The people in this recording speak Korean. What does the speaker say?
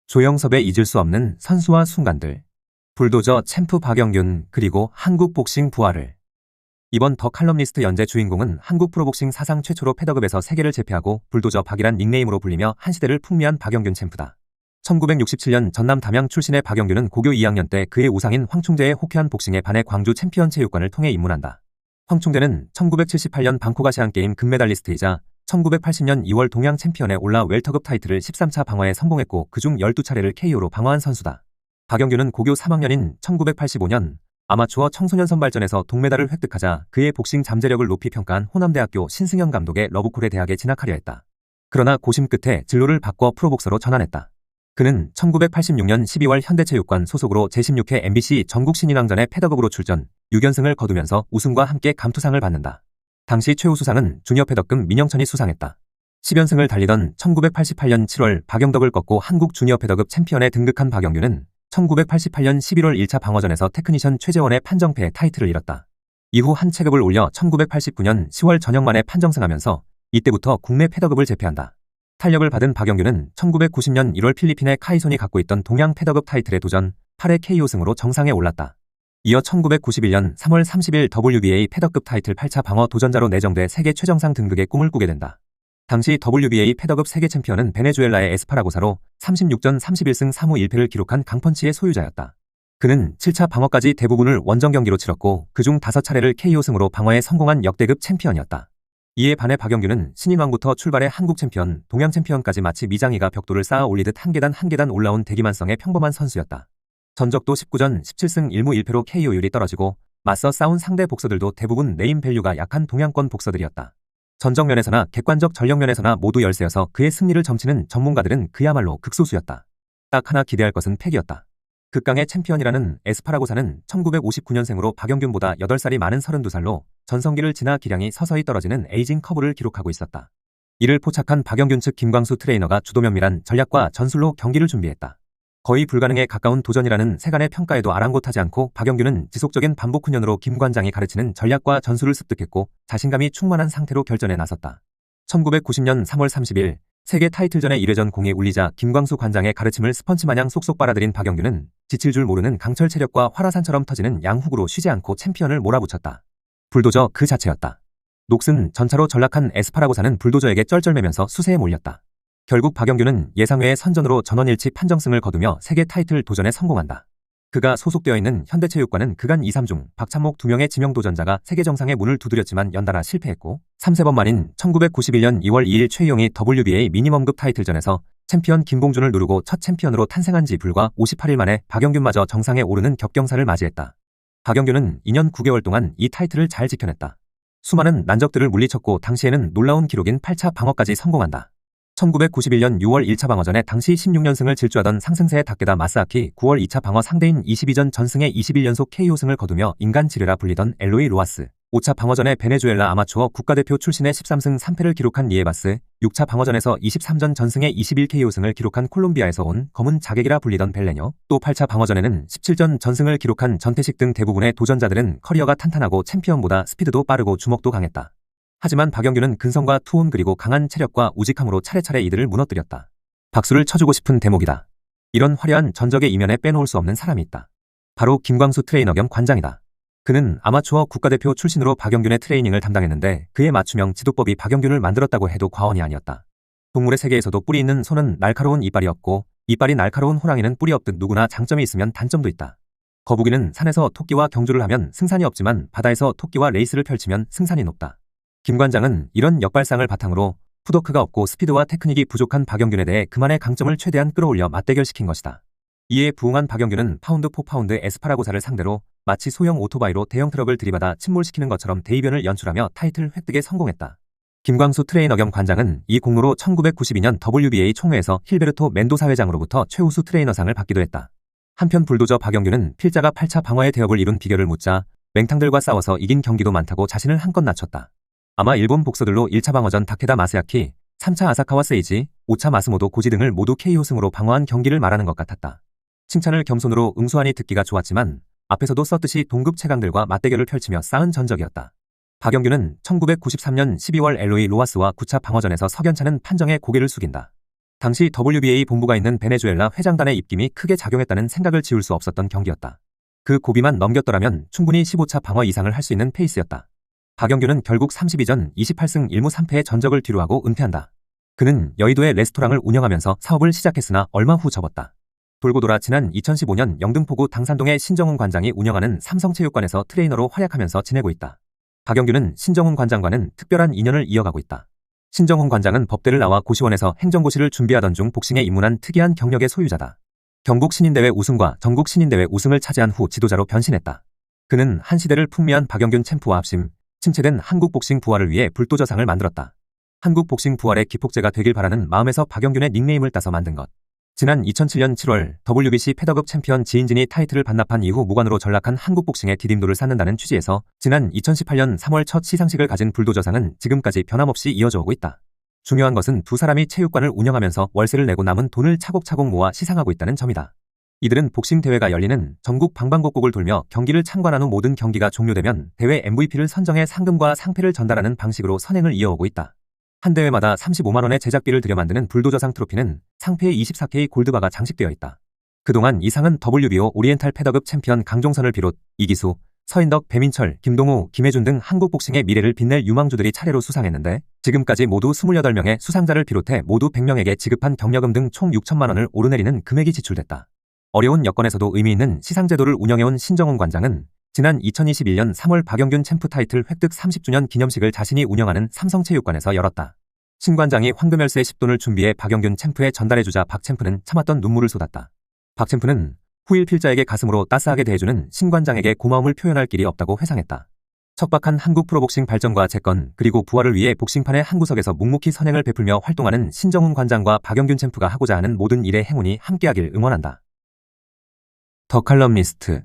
조영섭의 잊을 수 없는 선수와 순간들. 불도저 챔프 박영균 그리고 한국 복싱 부활을. 이번 더 칼럼니스트 연재 주인공은 한국 프로복싱 사상 최초로 패더급에서 세계를 제패하고 불도저 박이란 닉네임으로 불리며 한 시대를 풍미한 박영균 챔프다. 1967년 전남 담양 출신의 박영균은 고교 2학년 때 그의 우상인 황충대의 호쾌한 복싱에 반해 광주 챔피언 체육관을 통해 입문한다. 황충대는 1978년 방콕 아시안게임 금메달리스트이자 1980년 2월 동양 챔피언에 올라 웰터급 타이틀을 13차 방어에 성공했고 그중 12차례를 KO로 방어한 선수다. 박영균은 고교 3학년인 1985년 아마추어 청소년 선발전에서 동메달을 획득하자 그의 복싱 잠재력을 높이 평가한 호남대학교 신승현 감독의 러브콜의 대학에 진학하려 했다. 그러나 고심 끝에 진로를 바꿔 프로복서로 전환했다. 그는 1986년 12월 현대체육관 소속으로 제16회 MBC 전국신인왕전에 패더급으로 출전, 6연승을 거두면서 우승과 함께 감투상을 받는다. 당시 최우수상은 주니어 패더급 민영천이 수상했다. 10연승을 달리던 1988년 7월 박영덕을 꺾고 한국 주니어 패더급 챔피언에 등극한 박영균은 1988년 11월 1차 방어전에서 테크니션 최재원의 판정패에 타이틀을 잃었다. 이후 한 체급을 올려 1989년 10월 전역 만에 판정승하면서 이때부터 국내 패더급을 제패한다. 탄력을 받은 박영균은 1990년 1월 필리핀의 카이손이 갖고 있던 동양 패더급 타이틀에 도전, 8회 KO승으로 정상에 올랐다. 이어 1991년 3월 30일 WBA 패더급 타이틀 8차 방어 도전자로 내정돼 세계 최정상 등극의 꿈을 꾸게 된다. 당시 WBA 패더급 세계 챔피언은 베네수엘라의 에스파라고사로 36전 31승 3무 1패를 기록한 강펀치의 소유자였다. 그는 7차 방어까지 대부분을 원정 경기로 치렀고 그중 5차례를 KO승으로 방어에 성공한 역대급 챔피언이었다. 이에 반해 박영균은 신인왕부터 출발해 한국 챔피언, 동양 챔피언까지 마치 미장이가 벽돌을 쌓아 올리듯 한 계단 한 계단 올라온 대기만성의 평범한 선수였다. 전적도 19전 17승 1무 1패로 KO율이 떨어지고 맞서 싸운 상대 복서들도 대부분 네임 밸류가 약한 동양권 복서들이었다. 전적 면에서나 객관적 전력 면에서나 모두 열세여서 그의 승리를 점치는 전문가들은 그야말로 극소수였다. 딱 하나 기대할 것은 패기였다. 극강의 챔피언이라는 에스파라고사는 1959년생으로 박영균보다 8살이 많은 32살로 전성기를 지나 기량이 서서히 떨어지는 에이징 커브를 기록하고 있었다. 이를 포착한 박영균 측 김광수 트레이너가 주도 면밀한 전략과 전술로 경기를 준비했다. 거의 불가능에 가까운 도전이라는 세간의 평가에도 아랑곳하지 않고 박영균은 지속적인 반복 훈련으로 김 관장이 가르치는 전략과 전술을 습득했고 자신감이 충만한 상태로 결전에 나섰다. 1990년 3월 30일 세계 타이틀전의 1회전 공이 울리자 김광수 관장의 가르침을 스펀지마냥 쏙쏙 빨아들인 박영균은 지칠 줄 모르는 강철 체력과 화라산처럼 터지는 양훅으로 쉬지 않고 챔피언을 몰아붙였다. 불도저 그 자체였다. 녹슨 전차로 전락한 에스파라고사는 불도저에게 쩔쩔매면서 수세에 몰렸다. 결국 박영균은 예상외의 선전으로 전원일치 판정승을 거두며 세계 타이틀 도전에 성공한다. 그가 소속되어 있는 현대체육관은 그간 2, 3중 박찬목 2명의 지명 도전자가 세계 정상의 문을 두드렸지만 연달아 실패했고 3세 번 만인 1991년 2월 2일 최희용이 WBA 미니멈급 타이틀전에서 챔피언 김봉준을 누르고 첫 챔피언으로 탄생한 지 불과 58일 만에 박영균마저 정상에 오르는 격경사를 맞이했다. 박영균은 2년 9개월 동안 이 타이틀을 잘 지켜냈다. 수많은 난적들을 물리쳤고 당시에는 놀라운 기록인 8차 방어까지 성공한다. 1991년 6월 1차 방어전에 당시 16연승을 질주하던 상승세의 다케다 마사아키 9월 2차 방어 상대인 22전 전승에 21연속 KO승을 거두며 인간 지뢰라 불리던 엘로이 로하스 5차 방어전에 베네수엘라 아마추어 국가대표 출신의 13승 3패를 기록한 니에바스 6차 방어전에서 23전 전승에 21KO승을 기록한 콜롬비아에서 온 검은 자객이라 불리던 벨레녀 또 8차 방어전에는 17전 전승을 기록한 전태식 등 대부분의 도전자들은 커리어가 탄탄하고 챔피언보다 스피드도 빠르고 주먹도 강했다. 하지만 박영균은 근성과 투혼 그리고 강한 체력과 우직함으로 차례차례 이들을 무너뜨렸다. 박수를 쳐주고 싶은 대목이다. 이런 화려한 전적의 이면에 빼놓을 수 없는 사람이 있다. 바로 김광수 트레이너 겸 관장이다. 그는 아마추어 국가대표 출신으로 박영균의 트레이닝을 담당했는데 그의 맞춤형 지도법이 박영균을 만들었다고 해도 과언이 아니었다. 동물의 세계에서도 뿔이 있는 소는 날카로운 이빨이 없고 이빨이 날카로운 호랑이는 뿔이 없듯 누구나 장점이 있으면 단점도 있다. 거북이는 산에서 토끼와 경주를 하면 승산이 없지만 바다에서 토끼와 레이스를 펼치면 승산이 높다. 김 관장은 이런 역발상을 바탕으로 푸더크가 없고 스피드와 테크닉이 부족한 박영균에 대해 그만의 강점을 최대한 끌어올려 맞대결시킨 것이다. 이에 부응한 박영균은 파운드 포 파운드 에스파라고사를 상대로 마치 소형 오토바이로 대형 트럭을 들이받아 침몰시키는 것처럼 대이변을 연출하며 타이틀 획득에 성공했다. 김광수 트레이너 겸 관장은 이 공로로 1992년 WBA 총회에서 힐베르토 멘도사 회장으로부터 최우수 트레이너상을 받기도 했다. 한편 불도저 박영균은 필자가 8차 방어의 대업을 이룬 비결을 묻자 맹탕들과 싸워서 이긴 경기도 많다고 자신을 한껏 낮췄다. 아마 일본 복서들로 1차 방어전 다케다 마사야키, 3차 아사카와 세이지, 5차 마스모도 고지 등을 모두 KO승으로 방어한 경기를 말하는 것 같았다. 칭찬을 겸손으로 응수하니 듣기가 좋았지만 앞에서도 썼듯이 동급 최강들과 맞대결을 펼치며 쌓은 전적이었다. 박영균은 1993년 12월 엘로이 로하스와 9차 방어전에서 석연찮은 판정에 고개를 숙인다. 당시 WBA 본부가 있는 베네수엘라 회장단의 입김이 크게 작용했다는 생각을 지울 수 없었던 경기였다. 그 고비만 넘겼더라면 충분히 15차 방어 이상을 할 수 있는 페이스였다. 박영규는 결국 32전 28승 1무 3패의 전적을 뒤로하고 은퇴한다. 그는 여의도의 레스토랑을 운영하면서 사업을 시작했으나 얼마 후 접었다. 돌고 돌아 지난 2015년 영등포구 당산동의 신정훈 관장이 운영하는 삼성체육관에서 트레이너로 활약하면서 지내고 있다. 박영규는 신정훈 관장과는 특별한 인연을 이어가고 있다. 신정훈 관장은 법대를 나와 고시원에서 행정고시를 준비하던 중 복싱에 입문한 특이한 경력의 소유자다. 경북 신인대회 우승과 전국 신인대회 우승을 차지한 후 지도자로 변신했다. 그는 한 시대를 풍미한 박영균 챔프와 합심, 침체된 한국 복싱 부활을 위해 불도저상을 만들었다. 한국 복싱 부활의 기폭제가 되길 바라는 마음에서 박영균의 닉네임을 따서 만든 것. 지난 2007년 7월 WBC 패더급 챔피언 지인진이 타이틀을 반납한 이후 무관으로 전락한 한국 복싱의 디딤돌을 쌓는다는 취지에서 지난 2018년 3월 첫 시상식을 가진 불도저상은 지금까지 변함없이 이어져 오고 있다. 중요한 것은 두 사람이 체육관을 운영하면서 월세를 내고 남은 돈을 차곡차곡 모아 시상하고 있다는 점이다. 이들은 복싱 대회가 열리는 전국 방방곡곡을 돌며 경기를 참관한 후 모든 경기가 종료되면 대회 MVP를 선정해 상금과 상패를 전달하는 방식으로 선행을 이어오고 있다. 한 대회마다 35만원의 제작비를 들여 만드는 불도저상 트로피는 상패에 24K 골드바가 장식되어 있다. 그동안 이 상은 WBO 오리엔탈 패더급 챔피언 강종선을 비롯 이기수, 서인덕, 배민철, 김동우, 김혜준 등 한국 복싱의 미래를 빛낼 유망주들이 차례로 수상했는데 지금까지 모두 28명의 수상자를 비롯해 모두 100명에게 지급한 경력금 등 총 6천만원을 오르내리는 금액이 지출됐다. 어려운 여건에서도 의미 있는 시상제도를 운영해온 신정훈 관장은 지난 2021년 3월 박영균 챔프 타이틀 획득 30주년 기념식을 자신이 운영하는 삼성체육관에서 열었다. 신 관장이 황금열쇠 10돈을 준비해 박영균 챔프에 전달해주자 박 챔프는 참았던 눈물을 쏟았다. 박 챔프는 후일 필자에게 가슴으로 따스하게 대해주는 신 관장에게 고마움을 표현할 길이 없다고 회상했다. 척박한 한국 프로복싱 발전과 재건 그리고 부활을 위해 복싱판의 한 구석에서 묵묵히 선행을 베풀며 활동하는 신정훈 관장과 박영균 챔프가 하고자 하는 모든 일의 행운이 함께하길 응원한다. 더 칼럼니스트